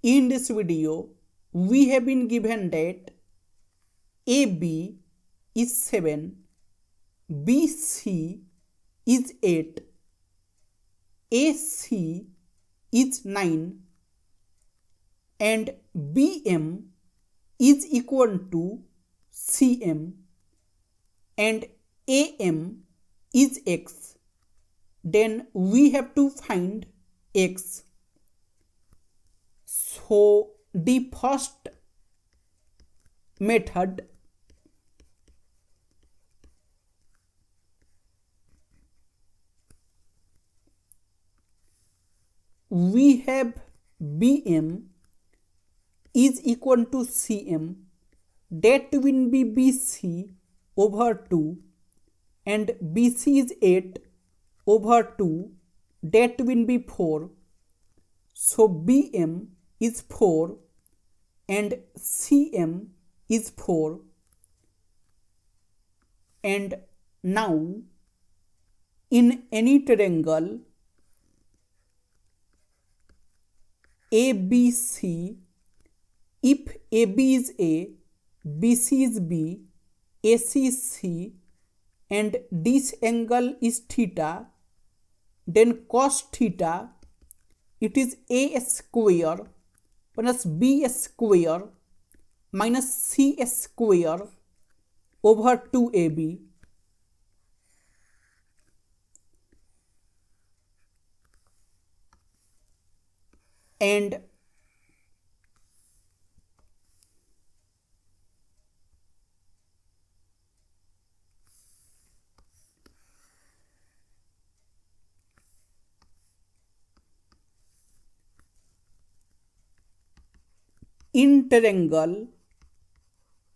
In this video, we have been given that AB is 7, BC is 8, AC is 9 and BM is equal to CM and AM is X. Then we have to find X. So the first method, we have BM is equal to CM, that will be BC over 2 and BC is 8 over 2, that will be 4. So BM is 4 and CM is 4. And now in any triangle ABC, if AB is A, BC is B, AC is C and this angle is theta, then cos theta, it is A square plus B square minus C square over 2AB. And in triangle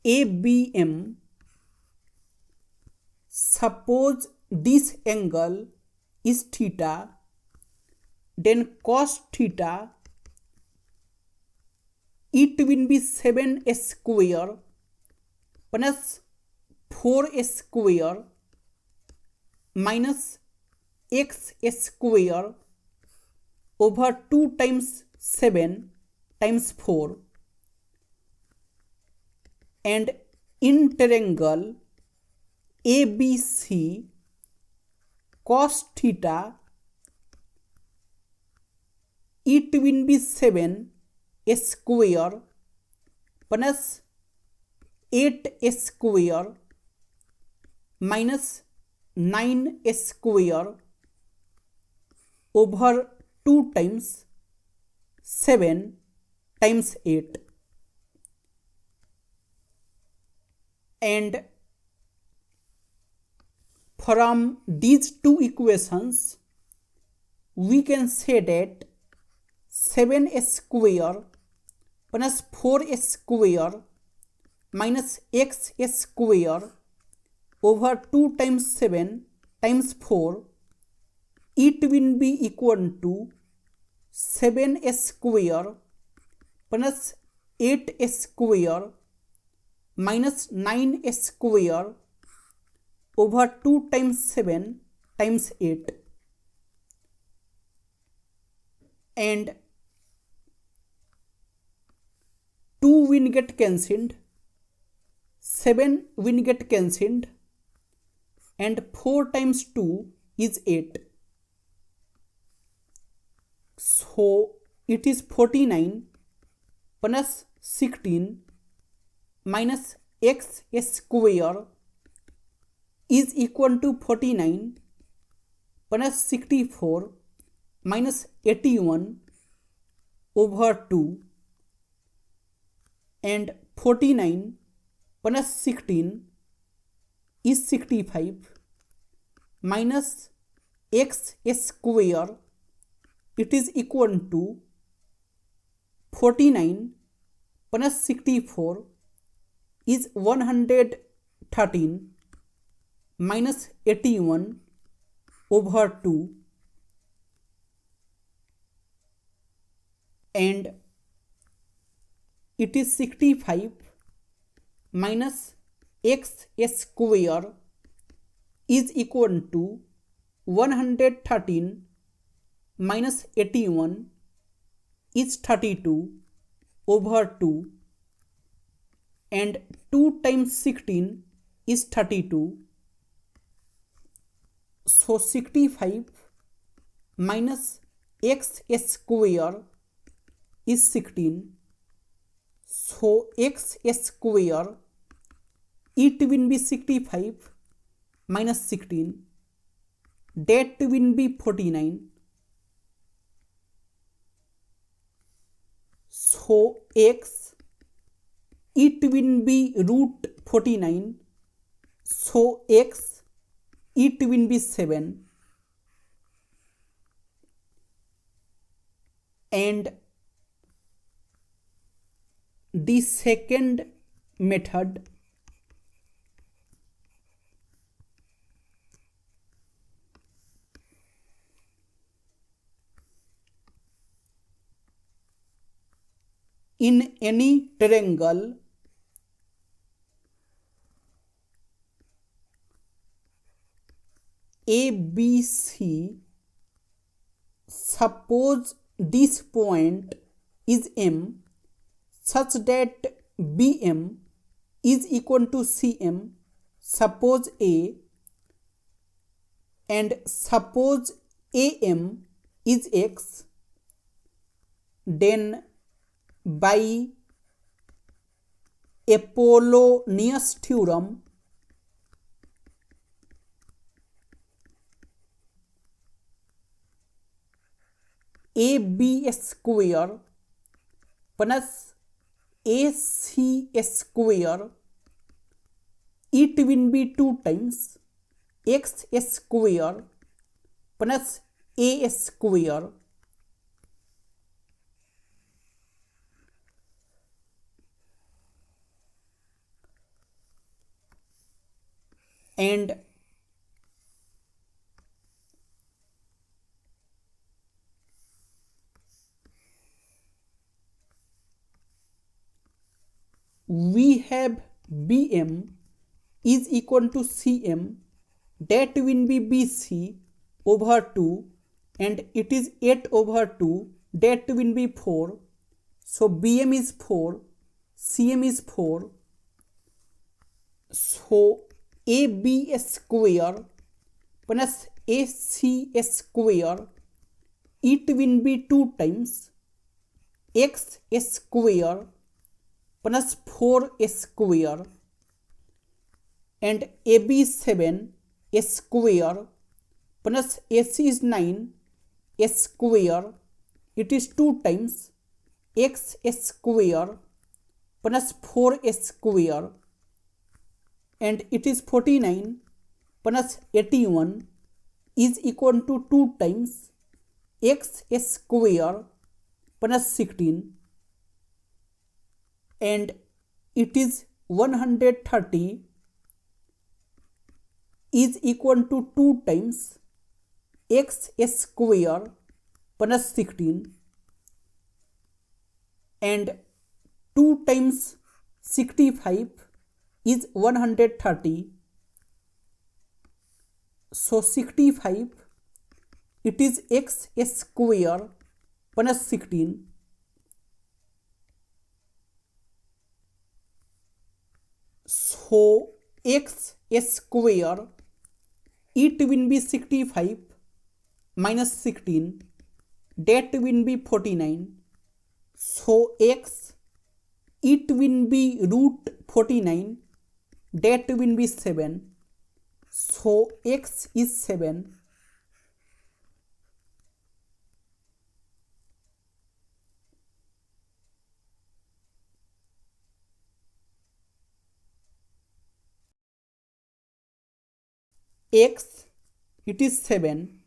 ABM, suppose this angle is theta, then cos theta, it will be 7 square plus 4 square minus x square over 2 times 7 times 4. And in triangle ABC, cos theta, it will be 7 square plus 8 square minus 9 square over 2 times 7 times 8. And from these two equations, we can say that 7 square plus 4 square minus x square over 2 times 7 times 4, it will be equal to 7 square plus 8 square minus 9 square over 2 times 7 times 8. And 2 will get cancelled, 7 will get cancelled and 4 times 2 is 8. So it is 49 plus 16 minus x square is equal to 49 plus 64 minus 81 over 2, and 49 plus 16 is 65 minus x square, it is equal to 49 plus 64 is 113 minus 81 over 2, and it is 65 minus x square is equal to 113 minus 81 is 32 over 2 and 2 times 16 is 32. So 65 minus x square is 16. So x square, it will be 65 minus 16, that will be 49. So x, it will be root 49. So x, it will be 7. And the second method, in any triangle ABC, suppose this point is M such that BM is equal to CM, suppose A, and suppose AM is X, then by Apollonius theorem, AB square plus AC square, it will be 2 times x square plus a square, and we have BM is equal to CM, that will be BC over 2, and it is 8 over 2, that will be 4. So BM is 4, CM is 4. So AB square plus AC square, it will be 2 times x square plus 4 square, and AB 7 square plus AC is 9 square, it is 2 times x square plus 4 square, and it is 49 plus 81 is equal to 2 times x square plus 16, and it is 130 is equal to 2 times x square plus 16, and 2 times 65 is 130. So 65, it is x square plus 16. So x square, it will be 65 minus 16, that will be 49. So x, it will be root 49, that will be 7. So x is 7. X, it is 7.